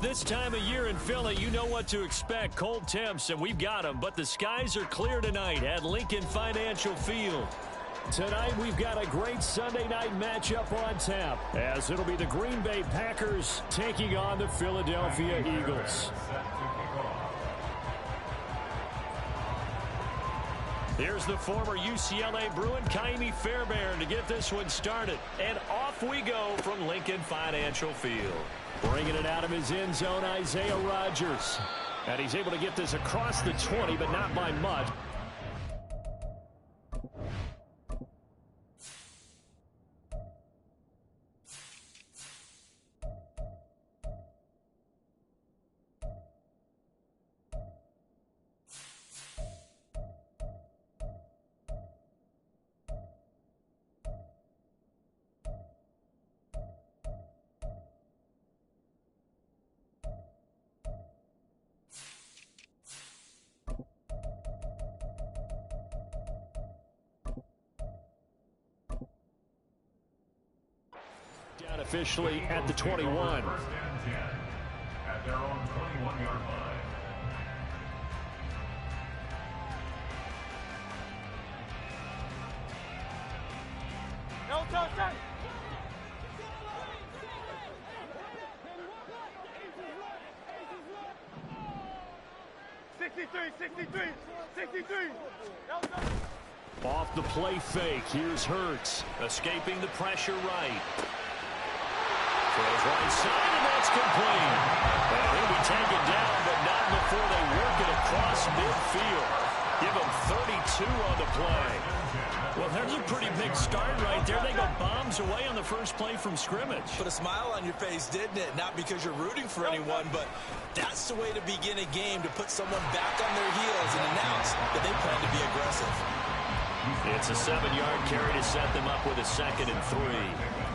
This time of year in Philly, you know what to expect. Cold temps, and we've got them. But the skies are clear tonight at Lincoln Financial Field. Tonight, we've got a great Sunday night matchup on tap, as it'll be the Green Bay Packers taking on the Philadelphia Eagles. Here's the former UCLA Bruin, Kaimi Fairbairn, to get this one started. And off we go from Lincoln Financial Field. Bringing it out of his end zone, Isaiah Rodgers. And he's able to get this across the 20, but not by much. Down officially at the 21. First and 10 at their own 21-yard line. No touchdown. 63. Off the play fake, here's Hurts. Escaping the pressure right. Throws right side, and that's complete. And he'll be taken down, but not before they work it across midfield. Give him 32 on the play. Well, there's a pretty big start right there. They go bombs away on the first play from scrimmage. Put a smile on your face, didn't it? Not because you're rooting for anyone, but that's the way to begin a game, to put someone back on their heels and announce that they plan to be aggressive. It's a 7-yard carry to set them up with a 2nd and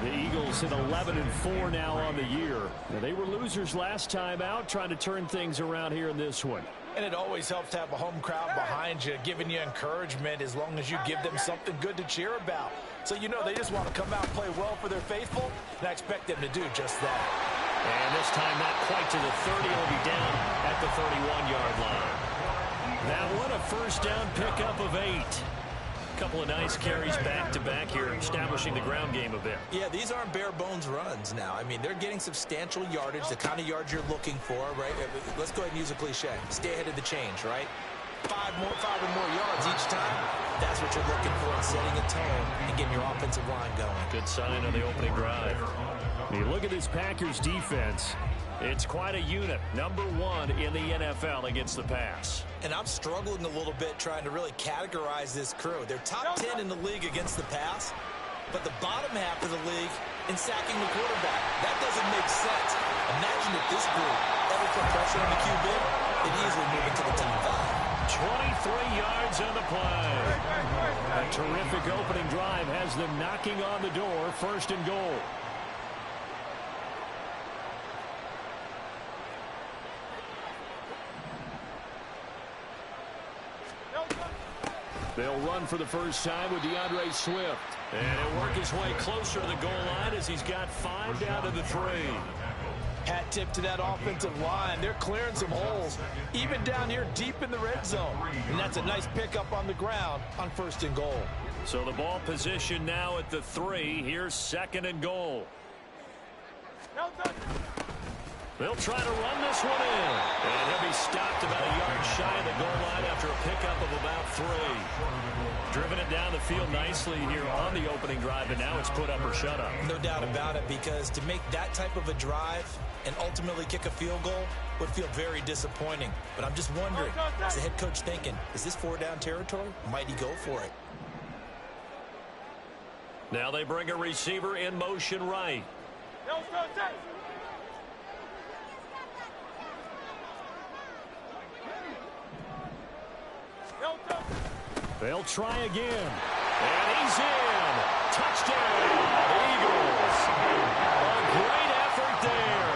3. The Eagles at 11-4 now on the year. Now, they were losers last time out, trying to turn things around here in this one. And it always helps to have a home crowd behind you, giving you encouragement as long as you give them something good to cheer about. So you know they just want to come out and play well for their faithful, and I expect them to do just that. And this time not quite to the 30. Will be down at the 31-yard line. That one a first down pickup of 8. Couple of nice carries back-to-back here, establishing the ground game a bit. Yeah, these aren't bare-bones runs now. I mean, they're getting substantial yardage, the kind of yards you're looking for, right? Let's go ahead and use a cliche. Stay ahead of the change, right? 5 or more yards each time. That's what you're looking for in setting a tone and getting your offensive line going. Good sign on the opening drive. You look at this Packers defense. It's quite a unit. Number 1 in the NFL against the pass. And I'm struggling a little bit trying to really categorize this crew. They're top 10 in the league against the pass, but the bottom half of the league in sacking the quarterback. That doesn't make sense. Imagine if this group ever put pressure on the QB, they'd easily move into the top 5. 23 yards on the play. A terrific opening drive has them knocking on the door. 1st and goal. They'll run for the first time with DeAndre Swift. And he'll work his way closer to the goal line as he's got 5 down to the 3. Hat tip to that offensive line. They're clearing some holes, even down here deep in the red zone. And that's a nice pickup on the ground on 1st and goal. So the ball position now at the 3. Here's 2nd and goal. They'll try to run this one in. And he'll be stopped about a yard shy of the goal line after a pickup of about 3. Driven it down the field nicely here on the opening drive, and now it's put up or shut up. No doubt about it, because to make that type of a drive and ultimately kick a field goal would feel very disappointing. But I'm just wondering, is the head coach thinking, is this 4-down territory? Might he go for it? Now they bring a receiver in motion right. They'll try again. And he's in. Touchdown, Eagles. A great effort there.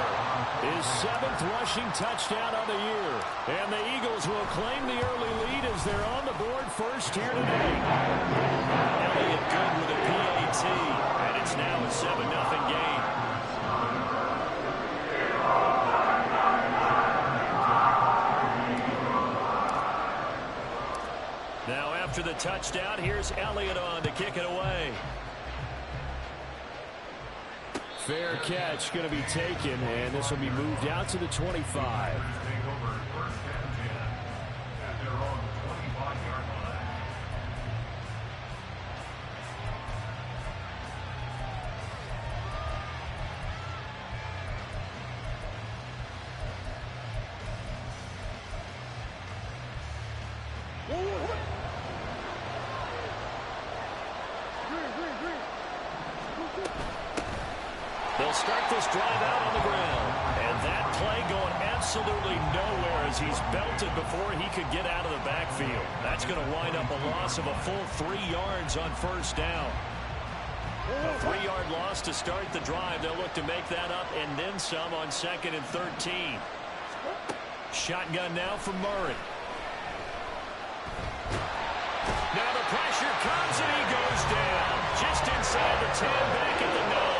His 7th rushing touchdown of the year. And the Eagles will claim the early lead as they're on the board first here today. Elliott good with a PAT. And it's now a 7-0 game. Now after the touchdown, here's Elliott on to kick it away. Fair catch going to be taken, and this will be moved out to the 25. They'll start this drive out on the ground. And that play going absolutely nowhere as he's belted before he could get out of the backfield. That's going to wind up a loss of a full 3 yards on 1st down. A 3-yard loss to start the drive. They'll look to make that up and then some on 2nd and 13. Shotgun now from Murray. Now the pressure comes and he goes down. Just inside the 10, back at the 9.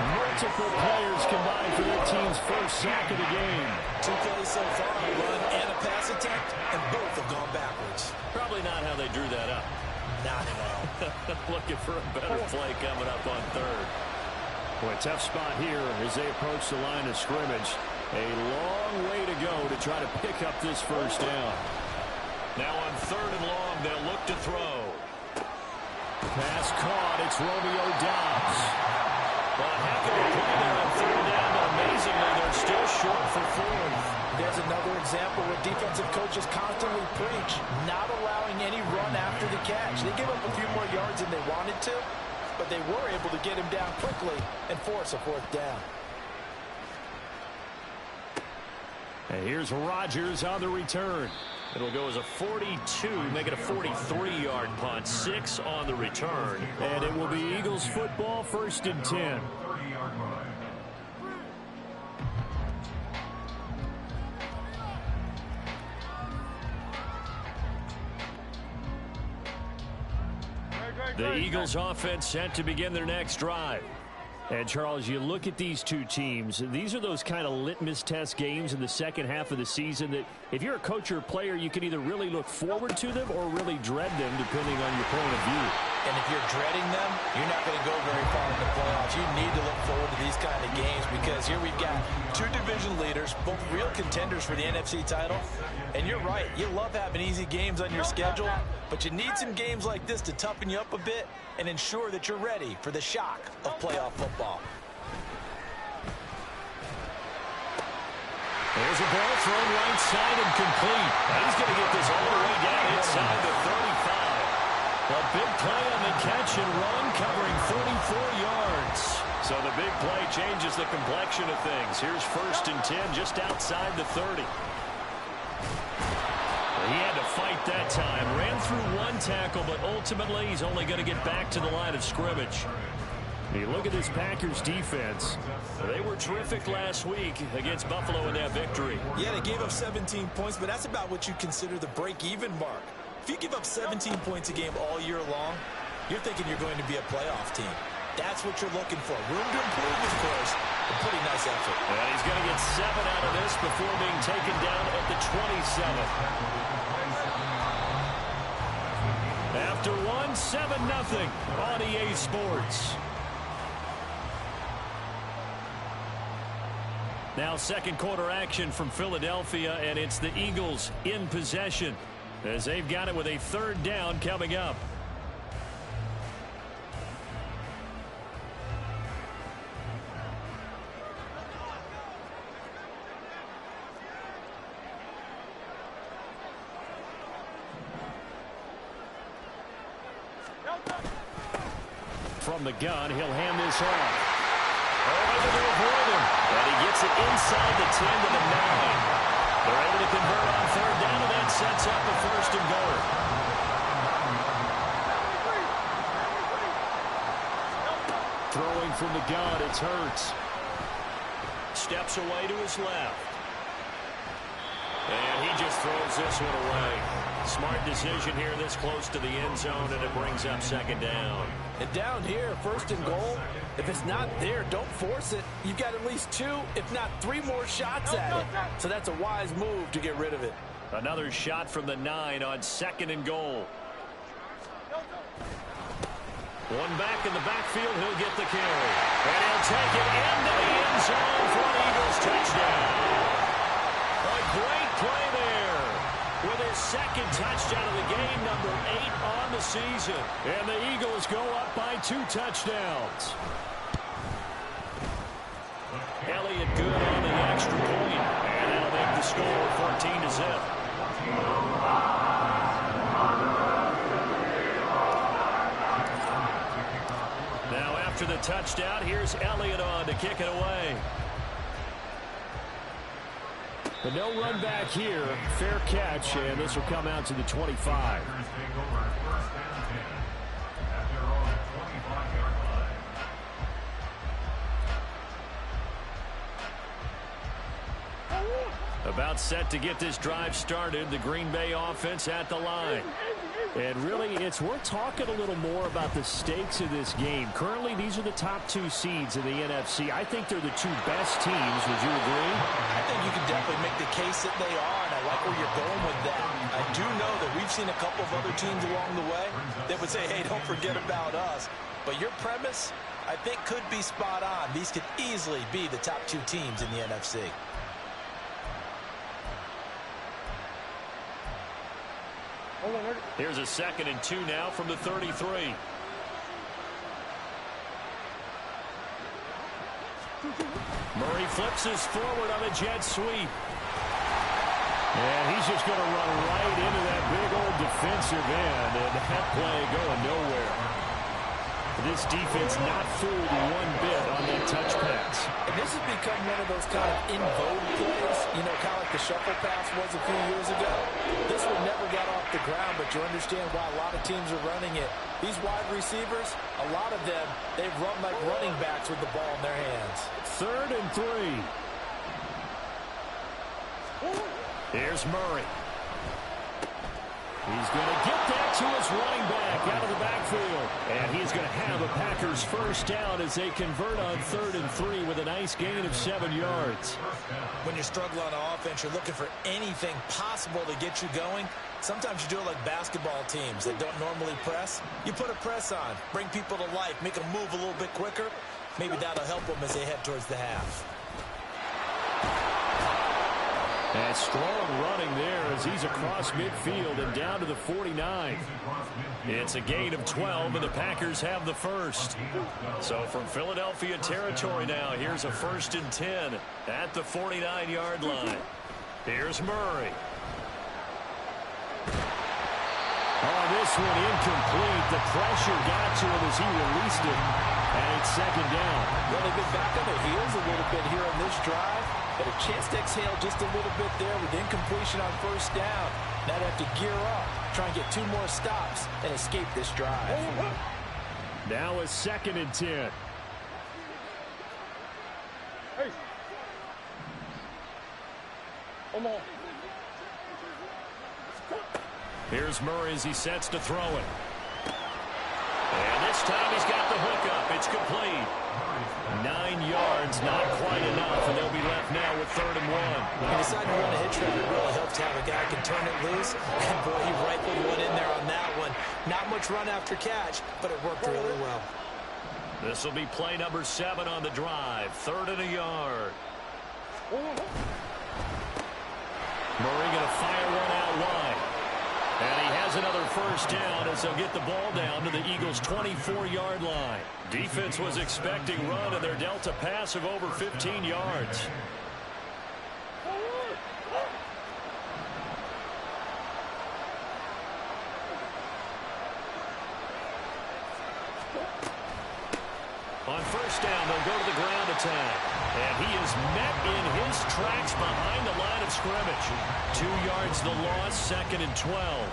Multiple players combined for their team's first sack of the game. 2 plays so far, a run and a pass attempt, and both have gone backwards. Probably not how they drew that up. Not at all. Looking for a better play coming up on 3rd. Boy, tough spot here as they approach the line of scrimmage. A long way to go to try to pick up this 1st down. Now on 3rd and long, they'll look to throw. Pass caught. It's Romeo Doubs. Well, heck of a play there on 3rd down, but amazingly, they're still short for 4th. There's another example where defensive coaches constantly preach, not allowing any run after the catch. They give up a few more yards than they wanted to, but they were able to get him down quickly and force a 4th down. And here's Rodgers on the return. It'll go as a 42, make it a 43-yard punt, 6 on the return. And it will be Eagles football, 1st and 10. The Eagles offense set to begin their next drive. And, Charles, you look at these two teams, these are those kind of litmus test games in the second half of the season that if you're a coach or a player, you can either really look forward to them or really dread them, depending on your point of view. And if you're dreading them, you're not going to go very far in the playoffs. You need to look forward to these kind of games because here we've got 2 division leaders, both real contenders for the NFC title. And you're right, you love having easy games on your schedule, but you need some games like this to toughen you up a bit and ensure that you're ready for the shock of playoff football. There's a ball thrown right side and complete. He's going to get this all the way down inside the 35. A big play on the catch and run covering 44 yards. So the big play changes the complexion of things. Here's 1st and 10 just outside the 30. He had to fight that time. Ran through 1 tackle, but ultimately he's only going to get back to the line of scrimmage. You look at this Packers defense. They were terrific last week against Buffalo in that victory. Yeah, they gave up 17 points, but that's about what you consider the break-even mark. If you give up 17 points a game all year long, you're thinking you're going to be a playoff team. That's what you're looking for. Room to improve, of course, A pretty nice effort. And he's going to get 7 out of this before being taken down at the 27th. After 7-0 on EA Sports. Now second quarter action from Philadelphia, and it's the Eagles in possession as they've got it with a 3rd down coming up. From the gun, he'll hand this off. Able to avoid him. And he gets it inside the 10 to the 9. They're able to convert on 3rd down, and that sets up a 1st and goal. Throwing from the gun, it's Hurts. Steps away to his left. And he just throws this one away. Smart decision here this close to the end zone, and it brings up 2nd down. And down here, 1st and goal, if it's not there, don't force it. You've got at least 2, if not 3 more shots at it. So that's a wise move to get rid of it. Another shot from the 9 on 2nd and goal. One back in the backfield, he'll get the carry. And he'll take it into the end zone for an Eagles touchdown. A great play there with his 2nd touchdown of the game, number 8 on the season. And the Eagles go up by 2 touchdowns. Elliott good on the extra point, and that'll make the score 14-0. Now after the touchdown, here's Elliott on to kick it away. But no run back here. Fair catch, and this will come out to the 25. About set to get this drive started. The Green Bay offense at the line. And really, it's worth talking a little more about the stakes of this game. Currently, these are the top 2 seeds in the NFC. I think they're the 2 best teams. Would you agree? I think you can definitely make the case that they are, and I like where you're going with that. I do know that we've seen a couple of other teams along the way that would say, hey, don't forget about us. But your premise, I think, could be spot on. These could easily be the top 2 teams in the NFC. Here's a 2nd and 2 now from the 33. Murray flips this forward on a jet sweep. And he's just going to run right into that big old defensive end, and that play going nowhere. This defense not fooled one bit on that touch pass. And this has become one of those kind of in vogue plays, you know, kind of like the shuffle pass was a few years ago. This one never got off the ground, but you understand why a lot of teams are running it. These wide receivers, a lot of them, they run like running backs with the ball in their hands. 3rd and 3. Here's Murray. He's going to get that to his running back out of the backfield. And he's going to have a Packers 1st down as they convert on 3rd and 3 with a nice gain of 7 yards. When you're struggling on offense, you're looking for anything possible to get you going. Sometimes you do it like basketball teams that don't normally press. You put a press on, bring people to life, make them move a little bit quicker. Maybe that'll help them as they head towards the half. And strong running there as he's across midfield and down to the 49. It's a gain of 12, and the Packers have the 1st. So from Philadelphia territory now, here's a 1st and 10 at the 49-yard line. Here's Murray. Oh, this one incomplete. The pressure got to him as he released it. And it's 2nd down. Well, they've been back on their heels a little bit here on this drive, but a chance to exhale just a little bit there with incompletion on 1st down. Now they have to gear up, try and get 2 more stops, and escape this drive. Now a 2nd and 10. Hey. Come on. Here's Murray as he sets to throw it. And this time he's got the hook up. up. It's complete. 9 yards, not quite enough, and they'll be left now with 3rd and 1. He decided to run a hitch route. It really helps to have a guy who can turn it loose. And, boy, he rifled one in there on that one. Not much run after catch, but it worked really well. This will be play number 7 on the drive. 3rd and a yard. Murray going to fire one out wide. And he has another first down as they'll get the ball down to the Eagles' 24-yard line. Defense was expecting run, and they're dealt a pass of over 15 yards. On first down, they'll go to the ground attack. And he is met in his tracks behind the line of scrimmage. 2 yards the loss, 2nd and 12.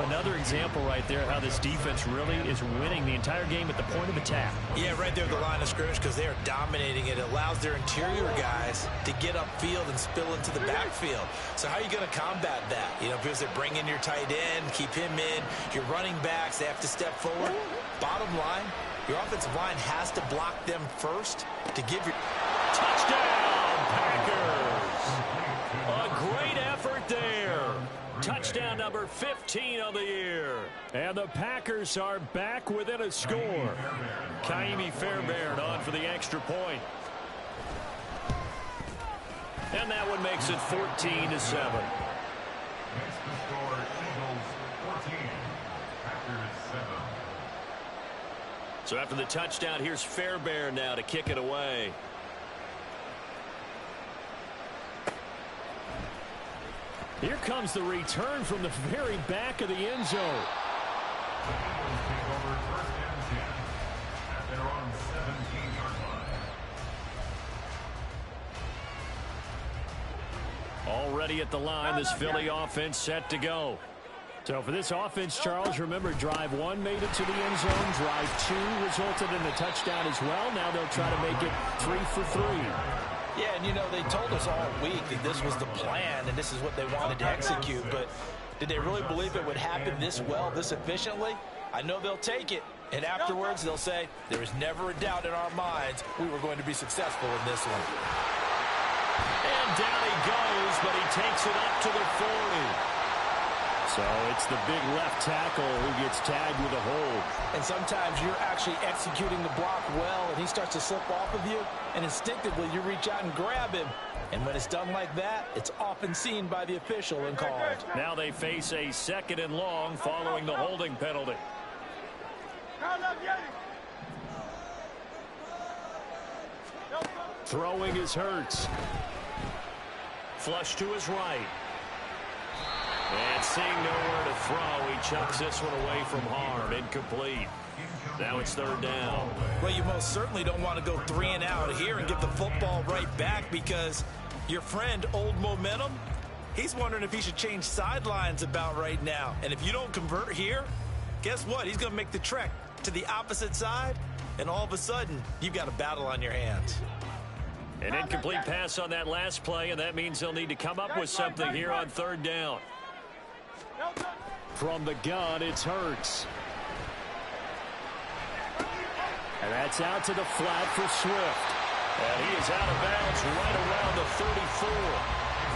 Another example right there how this defense really is winning the entire game at the point of attack. Yeah, right there at the line of scrimmage because they are dominating it. It allows their interior guys to get upfield and spill into the backfield. So how are you going to combat that? You know, because they bring in your tight end, keep him in. Your running backs, they have to step forward. Bottom line, your offensive line has to block them first to give your... Touchdown, Packers! A great effort there. Touchdown number 15 on the year. And the Packers are back within a score. Kaimi Fairbairn on for the extra point. And that one makes it 14-7. Next to score, Eagles 14, Packers 7. So after the touchdown, here's Fairbairn now to kick it away. Here comes the return from the very back of the end zone. The Eagles take over 1st and 10 at their own 17-yard line. Already at the line, this Philly offense set to go. So for this offense, Charles, remember, drive 1 made it to the end zone. Drive 2 resulted in a touchdown as well. Now they'll try to make it 3 for 3. Yeah, and you know, they told us all week that this was the plan and this is what they wanted to execute, but did they really believe it would happen this well, this efficiently? I know they'll take it, and afterwards they'll say, there was never a doubt in our minds we were going to be successful in this one. And down he goes, but he takes it up to the 40. So it's the big left tackle who gets tagged with a hold. And sometimes you're actually executing the block well, and he starts to slip off of you, and instinctively you reach out and grab him. And when it's done like that, it's often seen by the official and called. Now they face a 2nd and long following the holding penalty. Throwing is Hurts. Flush to his right. And seeing nowhere to throw, he chucks this one away from harm. Incomplete. Now it's 3rd down. Well, you most certainly don't want to go 3 and out here and get the football right back because your friend, Old Momentum, he's wondering if he should change sidelines about right now. And if you don't convert here, guess what? He's going to make the trek to the opposite side, and all of a sudden, you've got a battle on your hands. An incomplete pass on that last play, and that means they'll need to come up with something here on 3rd down. From the gun, it's Hurts. And that's out to the flat for Swift. And he is out of bounds right around the 34.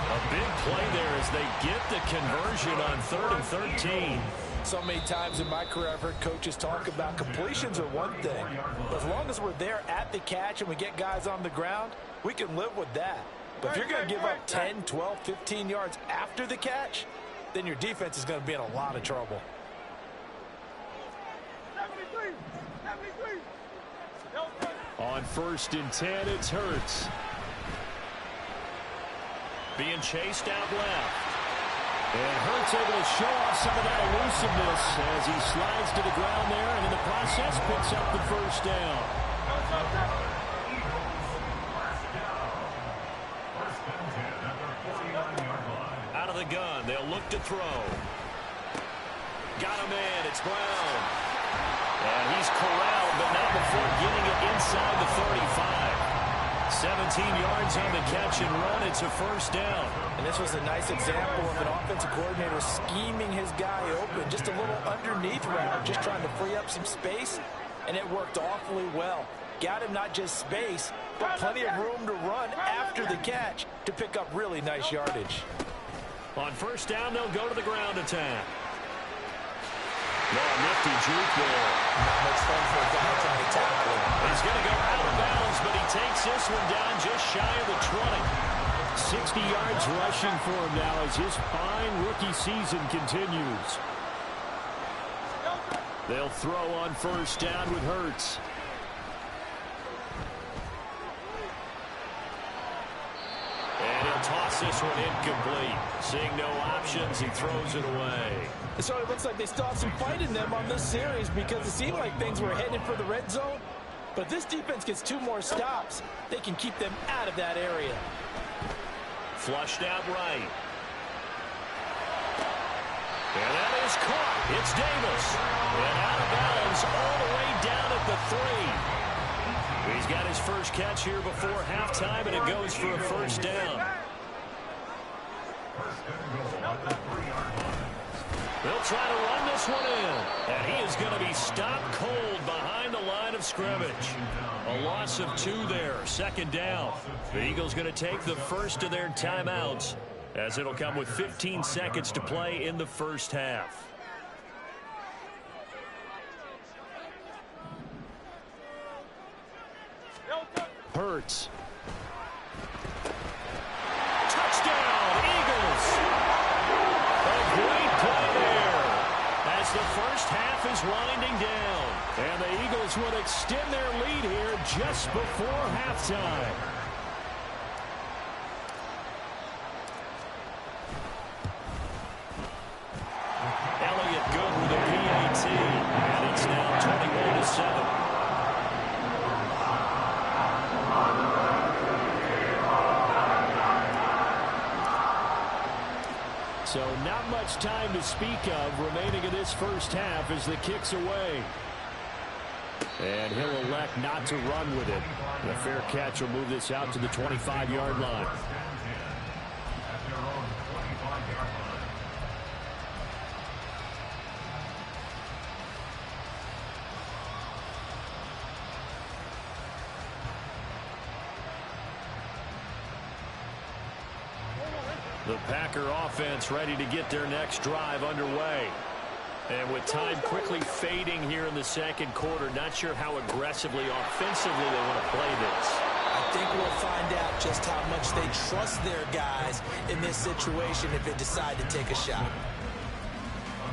A big play there as they get the conversion on 3rd and 13. So many times in my career I've heard coaches talk about completions are one thing. But as long as we're there at the catch and we get guys on the ground, we can live with that. But if you're going to give up 10, 12, 15 yards after the catch, then your defense is going to be in a lot of trouble. On 1st and 10, it's Hurts. Being chased out left. And Hurts able to show off some of that elusiveness as he slides to the ground there and in the process picks up the 1st down. Out of the gun, they'll look to throw. Got him in, it's Brown. And he's corralled, but not before getting it inside the 35. 17 yards on the catch and run. It's a 1st down. And this was a nice example of an offensive coordinator scheming his guy open. Just a little underneath route, just trying to free up some space. and it worked awfully well. Got him not just space, but plenty of room to run after the catch to pick up really nice yardage. On first down, they'll go to the ground attack. Nifty juke there. Not much fun for a guy trying to tackle him. He's going to go out of bounds, but he takes this one down just shy of the 20. 60 yards rushing for him now as his fine rookie season continues. They'll throw on first down with Hurts. And he'll toss this one incomplete. Seeing no options, he throws it away. So it looks like they still have some fight in them on this series because it seemed like things were headed for the red zone. But if this defense gets 2 more stops, they can keep them out of that area. Flushed out right. And that is caught. It's Davis. And out of bounds all the way down at the 3. He's got his first catch here before halftime, and it goes for a first down. They'll try to run this one in. And he is going to be stopped cold behind the line of scrimmage. A loss of 2 there. Second down. The Eagles going to take the first of their timeouts, as it'll come with 15 seconds to play in the first half. Hurts. Touchdown, Eagles! A great play there as the first half is winding down. And the Eagles would extend their lead here just before halftime. Elliott good with a PAT, and it's now 21-7. So not much time to speak of remaining in this first half as the kick's away. And he'll elect not to run with it. The fair catch will move this out to the 25-yard line. The Packer offense ready to get their next drive underway. And with time quickly fading here in the second quarter, not sure how aggressively, offensively they want to play this. I think we'll find out just how much they trust their guys in this situation if they decide to take a shot.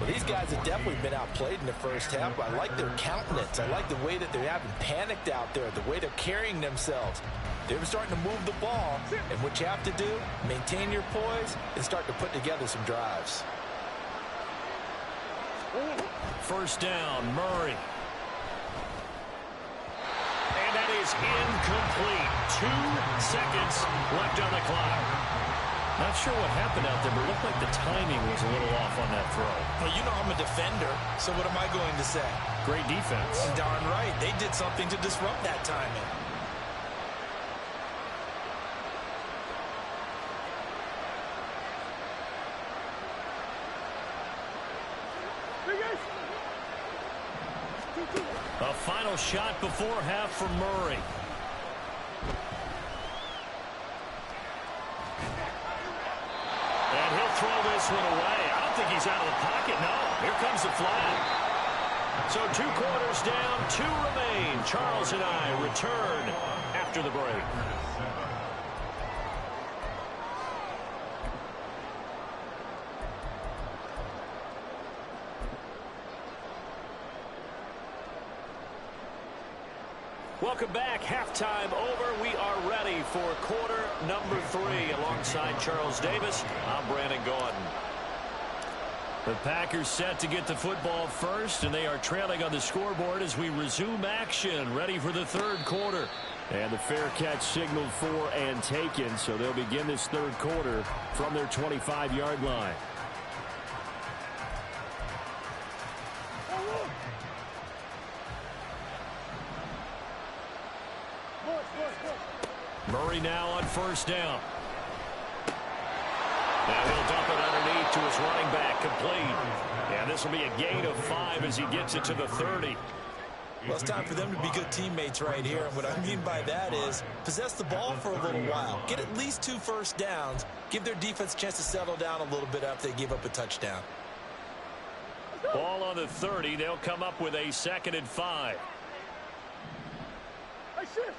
Well, these guys have definitely been outplayed in the first half. I like their countenance. I like the way that they haven't panicked out there, the way they're carrying themselves. They're starting to move the ball, and what you have to do, maintain your poise and start to put together some drives. First down, Murray. And that is incomplete. 2 seconds left on the clock. Not sure what happened out there, but it looked like the timing was a little off on that throw. Well, you know I'm a defender, so what am I going to say? Great defense. Darn right. They did something to disrupt that timing. A final shot before half for Murray. And he'll throw this one away. I don't think he's out of the pocket. No, here comes the flag. So 2 quarters down, 2 remain. Charles and I return after the break. Welcome back. Halftime over. We are ready for quarter number 3. Alongside Charles Davis, I'm Brandon Gordon. The Packers set to get the football first, and they are trailing on the scoreboard as we resume action, ready for the third quarter. And the fair catch signaled for and taken, so they'll begin this third quarter from their 25-yard line. Murray now on first down. Now he'll dump it underneath to his running back, complete. And this will be a gain of 5 as he gets it to the 30. Well, it's time for them to be good teammates right here. And what I mean by that is possess the ball for a little while. Get at least 2 first downs. Give their defense a chance to settle down a little bit after they give up a touchdown. Ball on the 30. They'll come up with a 2nd and 5. Hey, shit.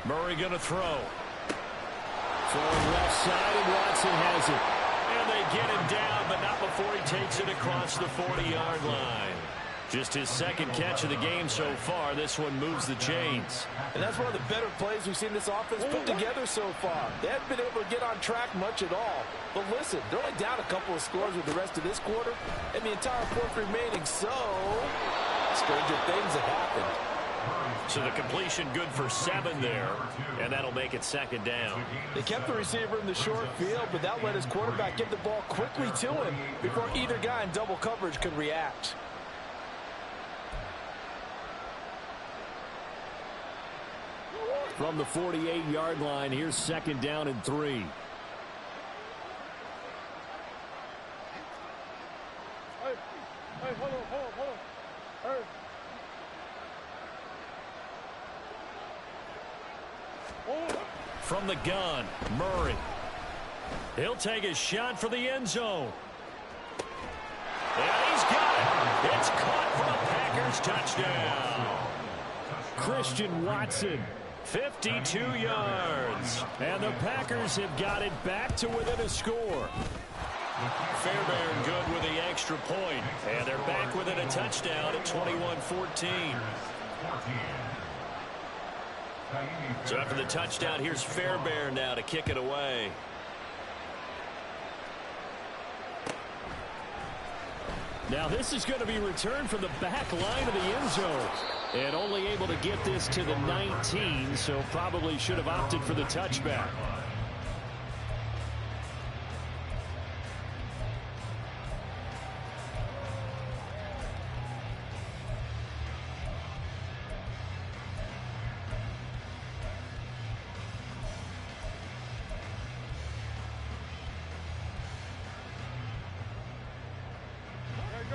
Murray going to throw. Throwing left side, and Watson has it. And they get him down, but not before he takes it across the 40-yard line. Just his 2nd catch of the game so far. This one moves the chains. And that's one of the better plays we've seen this offense put together so far. They haven't been able to get on track much at all. But listen, they're only down a couple of scores with the rest of this quarter, and the entire 4th remaining, so stranger things have happened. So the completion good for 7 there, and that'll make it 2nd down. They kept the receiver in the short field, but that let his quarterback get the ball quickly to him before either guy in double coverage could react. From the 48-yard line, here's 2nd down and 3. Hey, hold on. Hey. From the gun, Murray. He'll take a shot for the end zone. And he's got it. It's caught for a Packers touchdown. Christian Watson, 52 yards. And the Packers have got it back to within a score. Fairbairn good with the extra point. And they're back within a touchdown at 21-14. So after the touchdown, here's Fairbairn now to kick it away. Now this is going to be returned from the back line of the end zone. And only able to get this to the 19, so probably should have opted for the touchback.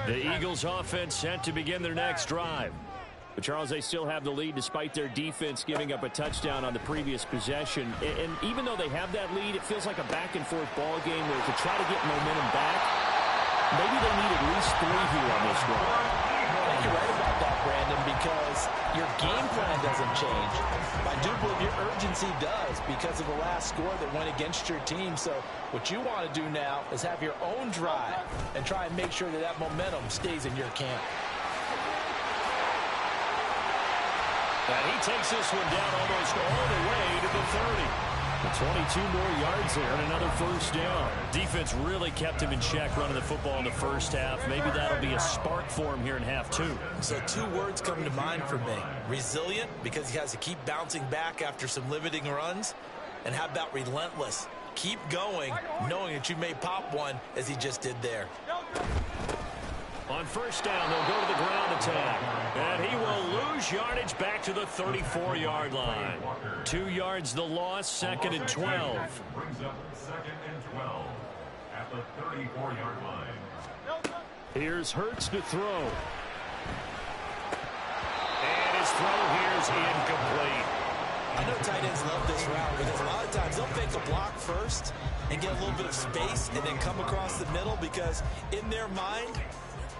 The Eagles offense set to begin their next drive. But, Charles, they still have the lead despite their defense giving up a touchdown on the previous possession. And even though they have that lead, it feels like a back-and-forth ball game where to try to get momentum back, maybe they need at least 3 here on this run. I think you're right about that, Brandon, because your game plan doesn't change. I do believe your urgency does because of the last score that went against your team. So what you want to do now is have your own drive and try and make sure that that momentum stays in your camp. And he takes this one down almost all the way to the 30. 22 more yards there and another first down. Defense really kept him in check running the football in the first half. Maybe that'll be a spark for him here in half 2. So 2 words come to mind for me. Resilient, because he has to keep bouncing back after some limiting runs. And how about relentless? Keep going, knowing that you may pop one as he just did there. On first down, they'll go to the ground attack. And he will lose yardage back to the 34-yard line. 2 yards the loss, 2nd and 12. Brings up 2nd and 12 at the 34-yard line. Here's Hurts to throw. And his throw here's incomplete. I know tight ends love this route because a lot of times they'll fake a block first and get a little bit of space and then come across the middle because in their mind,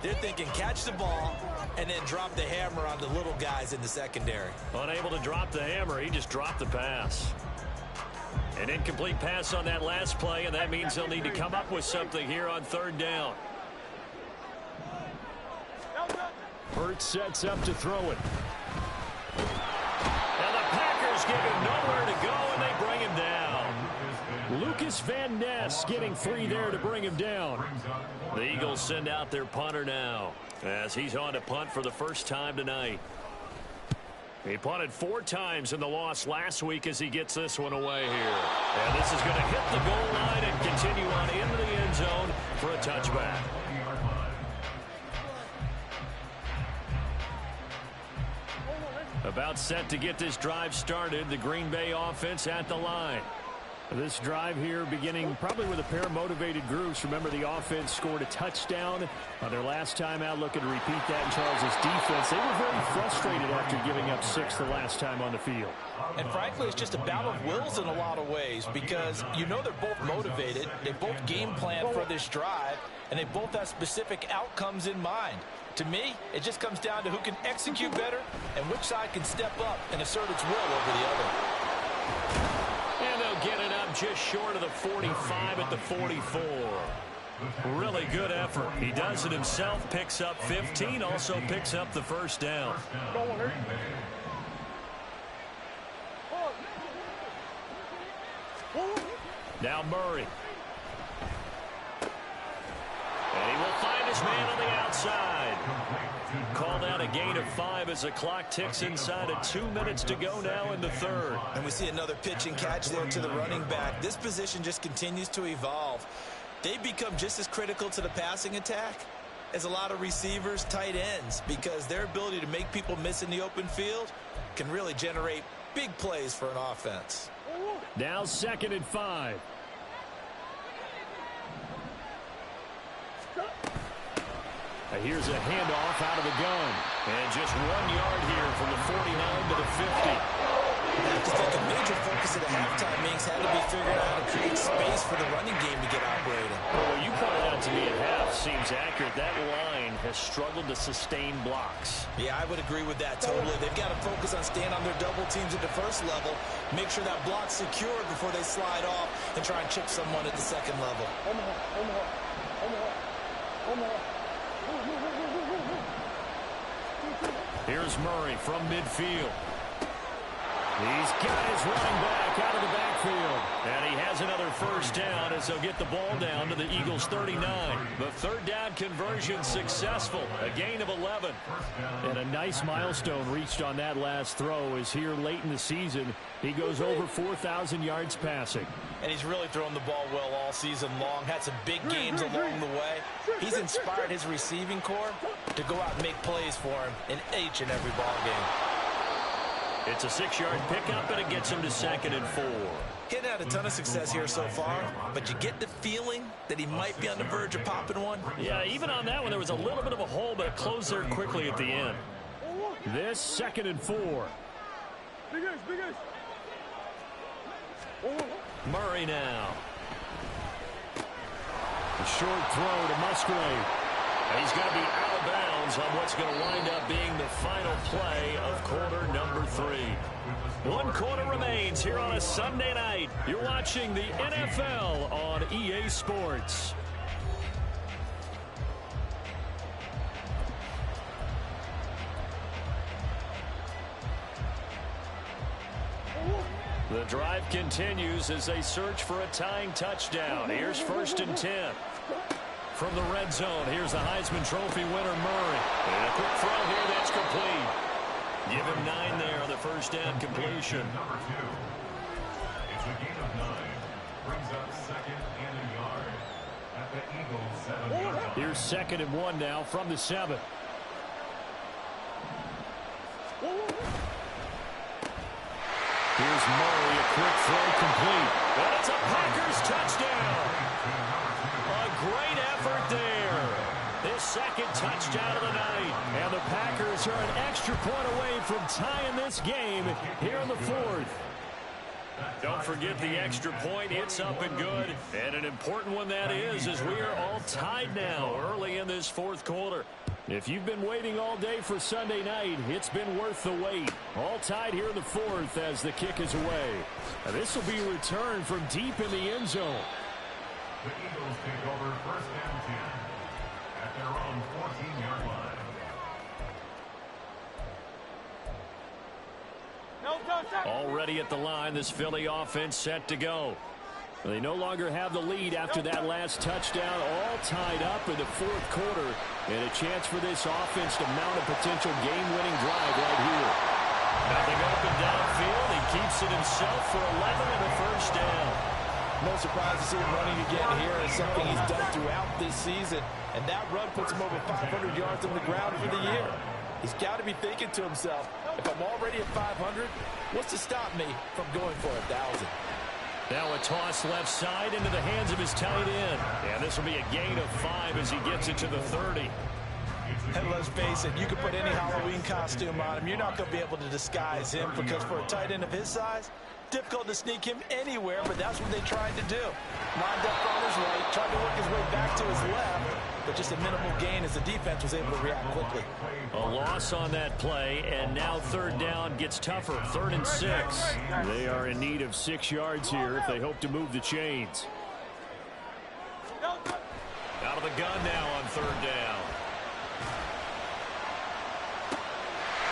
they're thinking catch the ball and then drop the hammer on the little guys in the secondary. Unable to drop the hammer, he just dropped the pass. An incomplete pass on that last play, and that means they'll need to come up with something here on 3rd down. Hurts sets up to throw it. And the Packers give him nowhere to go, and they bring him down. Lucas Van Ness getting 3 there to bring him down. The Eagles send out their punter now as he's on to punt for the first time tonight. He punted 4 times in the loss last week as he gets this one away here. And this is going to hit the goal line and continue on into the end zone for a touchback. About set to get this drive started. The Green Bay offense at the line. This drive here beginning probably with a pair of motivated groups. Remember, the offense scored a touchdown on their last time out, looking to repeat that in Charles' defense. They were very frustrated after giving up 6 the last time on the field. And frankly, it's just a battle of wills in a lot of ways because you know they're both motivated. They both game plan for this drive, and they both have specific outcomes in mind. To me, it just comes down to who can execute better and which side can step up and assert its will over the other. And they'll get it up just short of the 45 at the 44. Really good effort. He does it himself, picks up 15, also picks up the first down. Now Murray. And he will find his man on the outside. Called out a gain of 5 as the clock ticks inside of 2 minutes to go now in the third. And we see another pitch and catch there to the running back. This position just continues to evolve. They become just as critical to the passing attack as a lot of receivers, tight ends, because their ability to make people miss in the open field can really generate big plays for an offense. Now 2nd and 5. Here's a handoff out of the gun. And just 1 yard here from the 49 to the 50. I just think a major focus of the halftime meetings had to be figuring out how to create space for the running game to get operating. Well, you pointed out to me at half seems accurate. That line has struggled to sustain blocks. Yeah, I would agree with that totally. They've got to focus on staying on their double teams at the first level, make sure that block's secured before they slide off and try and chip someone at the second level. Here's Murray from midfield. He's got his running back out of the backfield. And he has another first down as they'll get the ball down to the Eagles' 39. The third down conversion successful. A gain of 11. And a nice milestone reached on that last throw is here late in the season. He goes over 4,000 yards passing. And he's really thrown the ball well all season long. Had some big games along the way. He's inspired his receiving corps to go out and make plays for him in each and every ball game. It's a 6-yard pickup, and it gets him to 2nd and 4. He hadn't had a ton of success here so far, but you get the feeling that he might be on the verge of popping one. Yeah, even on that one, there was a little bit of a hole, but it closed there quickly at the end. This 2nd and 4. Murray now. A short throw to Musgrave. And he's going to be out of bounds on what's going to wind up being the final play of quarter number 3. 1 quarter remains here on a Sunday night. You're watching the NFL on EA Sports. The drive continues as they search for a tying touchdown. Here's 1st and 10. From the red zone, here's the Heisman Trophy winner, Murray. And a quick throw here that's complete. Give him 9 there on the first down completion. Number 2. It's a gain of 9. Brings up 2nd and a yard at the Eagles' 7-yard line. Here's 2nd and 1 now from the 7. Here's Murray, a quick throw complete. And it's a Packers touchdown. A great effort there. His 2nd touchdown of the night. And the Packers are an extra point away from tying this game here in the 4th. Don't forget the extra point. It's up and good. And an important one that is, as we are all tied now early in this 4th quarter. If you've been waiting all day for Sunday night, it's been worth the wait. All tied here in the 4th as the kick is away. And this will be returned from deep in the end zone. The Eagles take over 1st and 10 at their own 14-yard line. Already at the line, this Philly offense set to go. They no longer have the lead after that last touchdown, all tied up in the 4th quarter. And a chance for this offense to mount a potential game-winning drive right here. Nothing open downfield. He keeps it himself for 11 and a first down. No surprise to see him running again here. It's something he's done throughout this season. And that run puts him over 500 yards on the ground for the year. He's got to be thinking to himself, if I'm already at 500, what's to stop me from going for 1,000? Now a toss left side into the hands of his tight end. And this will be a gain of 5 as he gets it to the 30. And let's face it, you can put any Halloween costume on him. You're not going to be able to disguise him because for a tight end of his size, difficult to sneak him anywhere, but that's what they tried to do. Lined up on his right, tried to work his way back to his left, but just a minimal gain as the defense was able to react quickly. A loss on that play, and now third down gets tougher. 3rd and 6. They are in need of 6 yards here if they hope to move the chains. Out of the gun now on 3rd down.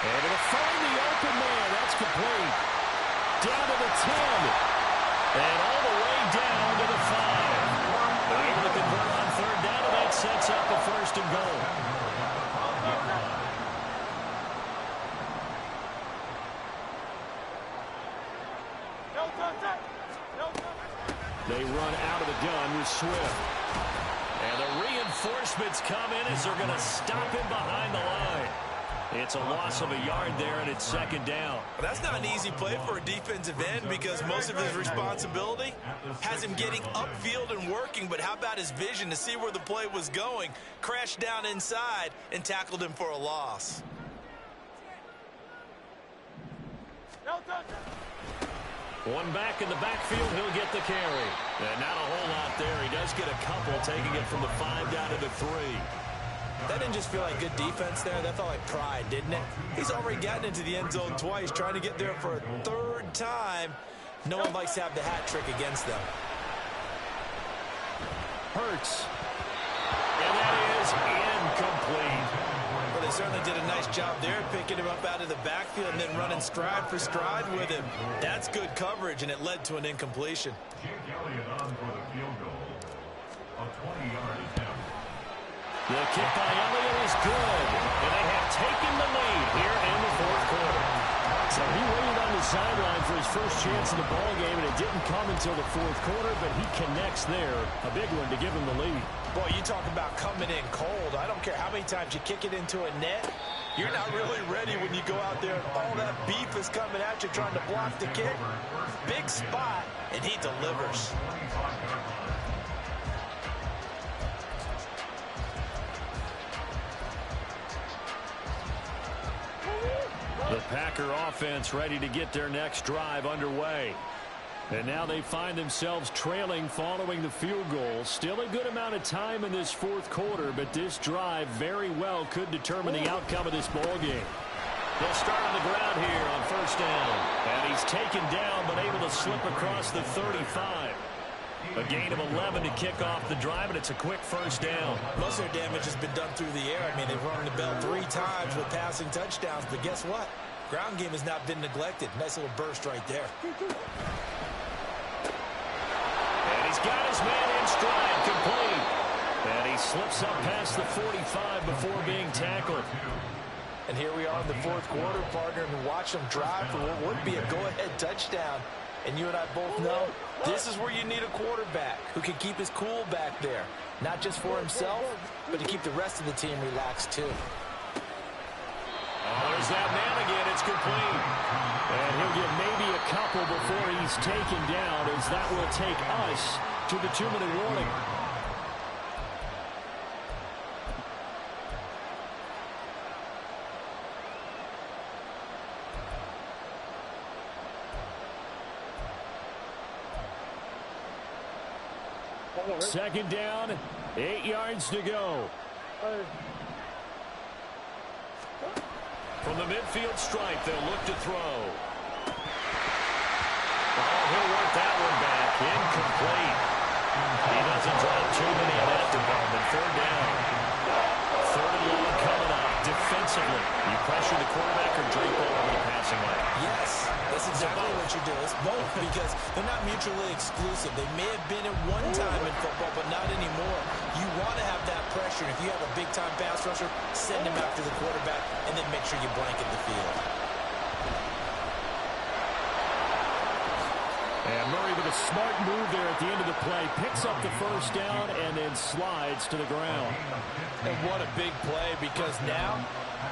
Able to find the open man. That's complete. Down to the 10. And all the way down to the 5. They're able to convert on 3rd down, and that sets up a 1st and goal. They run out of the gun with Swift. And the reinforcements come in as they're going to stop him behind the line. It's a loss of a yard there, and it's 2nd down. Well, that's not an easy play for a defensive end because most of his responsibility has him getting upfield and working, but how about his vision to see where the play was going, crashed down inside, and tackled him for a loss. One back in the backfield, he'll get the carry. And not a whole lot there. He does get a couple, taking it from the 5 down to the 3. That didn't just feel like good defense there. That felt like pride, didn't it? He's already gotten into the end zone twice, trying to get there for a 3rd time. No one likes to have the hat trick against them. Hurts. And that is incomplete. Well, they certainly did a nice job there, picking him up out of the backfield and then running stride for stride with him. That's good coverage, and it led to an incompletion. Jake Elliott on for the field goal. A 20-yard attempt. The kick by Elliott is good. And they have taken the lead here in the 4th quarter. So he waited on the sideline for his first chance in the ballgame, and it didn't come until the 4th quarter, but he connects there. A big one to give him the lead. Boy, you talk about coming in cold. I don't care how many times you kick it into a net. You're not really ready when you go out there and all that beef is coming at you trying to block the kick. Big spot, and he delivers. The Packer offense ready to get their next drive underway. And now they find themselves trailing following the field goal. Still a good amount of time in this 4th quarter, but this drive very well could determine the outcome of this ball game. They'll start on the ground here on 1st down. And he's taken down but able to slip across the 35. A gain of 11 to kick off the drive, and it's a quick 1st down. Most of their damage has been done through the air. I mean, they've rung the bell 3 times with passing touchdowns, but guess what? Ground game has not been neglected. Nice little burst right there. And he's got his man in stride, complete. And he slips up past the 45 before being tackled. And here we are in the 4th quarter, partner, and watch them drive for what would be a go-ahead touchdown. And you and I both know this is where you need a quarterback who can keep his cool back there. Not just for himself, but to keep the rest of the team relaxed too. Oh, there's that man again. It's complete. And he'll get maybe a couple before he's taken down, as that will take us to the 2-minute warning. Second down, 8 yards to go. From the midfield stripe, they'll look to throw. Oh, he'll work that one back. Incomplete. He doesn't drop too many in that department. 3rd down. 3rd and long coming up. Defensively, you pressure the quarterback or drape over the passing lane. Yes, that's exactly what you do. It's both because they're not mutually exclusive. They may have been at one time in football, but not anymore. You want to have that pressure. If you have a big-time pass rusher, send him after the quarterback, and then make sure you blanket the field. And Murray with a smart move there at the end of the play. Picks up the 1st down and then slides to the ground. And what a big play, because now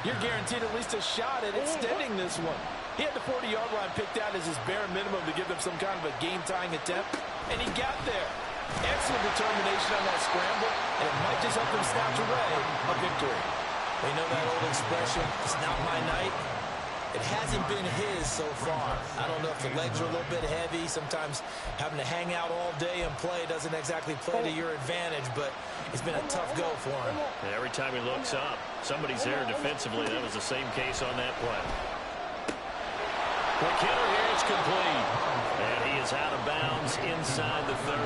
you're guaranteed at least a shot at extending this one. He had the 40-yard line picked out as his bare minimum to give them some kind of a game-tying attempt, and he got there. Excellent determination on that scramble, and it might just help them snatch away a victory. They know that old expression, it's not my night. It hasn't been his so far. I don't know if the legs are a little bit heavy. Sometimes having to hang out all day and play doesn't exactly play to your advantage, but it's been a tough go for him. And every time he looks up, somebody's there defensively. That was the same case on that play. Quick hitter here, it's complete. And he is out of bounds inside the 30.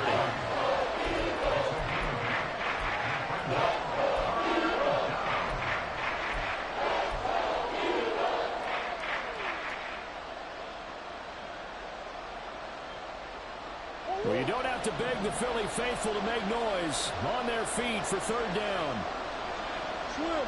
Well, you don't have to beg the Philly faithful to make noise. On their feet for third down. Swim.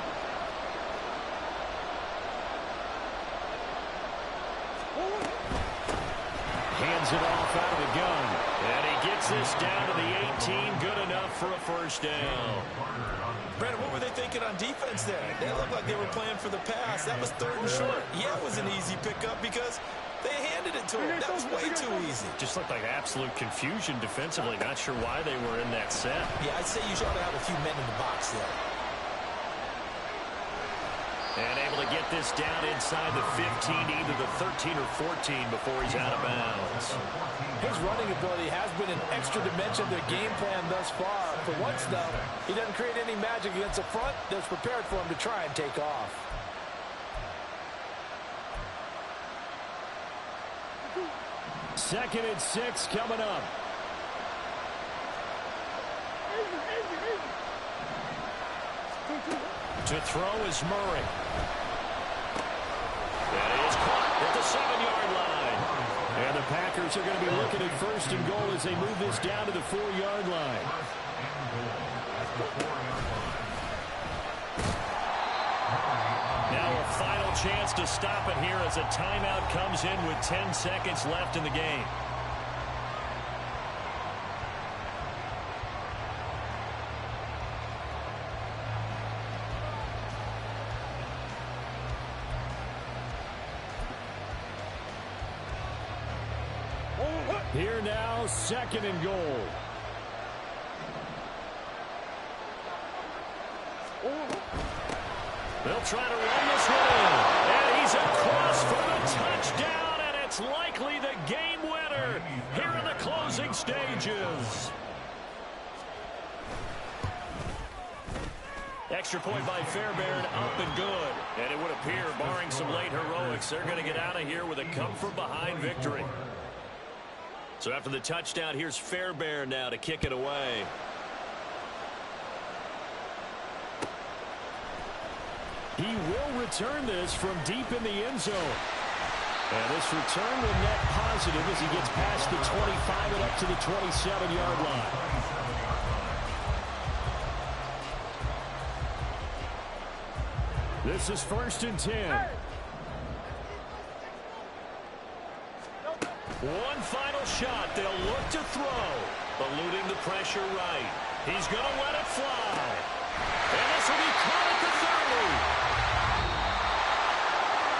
Hands it off out of the gun. And he gets this down to the 18. Good enough for a first down. Brandon, what were they thinking on defense there? They looked like they were playing for the pass. That was third and short. Yeah, it was an easy pickup because they handed it to him. That was way too easy. Just looked like absolute confusion defensively. Not sure why they were in that set. Yeah, I'd say you ought to have a few men in the box there. And able to get this down inside the 15, either the 13 or 14 before he's out of bounds. His running ability has been an extra dimension of their game plan thus far. For once, though, he doesn't create any magic against the front that's prepared for him to try and take off. Second and 6 coming up. To throw is Murray. That is caught at the 7-yard line. And the Packers are going to be looking at first and goal as they move this down to the 4-yard line. Now a final chance to stop it here as a timeout comes in with 10 seconds left in the game. Here now, second and goal. They'll try to run this one in. And he's across for the touchdown, and it's likely the game winner here in the closing stages. Extra point by Fairbairn, up and good. And it would appear, barring some late heroics, they're going to get out of here with a come-from-behind victory. So after the touchdown, here's Fairbairn now to kick it away. He will return this from deep in the end zone. And this return will net positive as he gets past the 25 and up to the 27-yard line. This is first and 10. One final shot. They'll look to throw. Eluding the pressure right. He's going to let it fly. And this will be caught at the 30.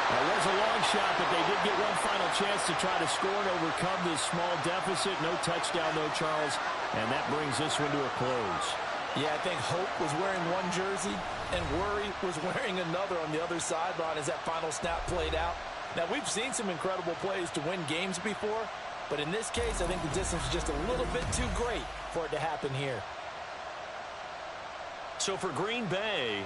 That was a long shot, but they did get one final chance to try to score and overcome this small deficit. No touchdown, though, Charles. And that brings this one to a close. Yeah, I think Hope was wearing one jersey and Worry was wearing another on the other sideline as that final snap played out. Now, we've seen some incredible plays to win games before, but in this case, I think the distance is just a little bit too great for it to happen here. So for Green Bay,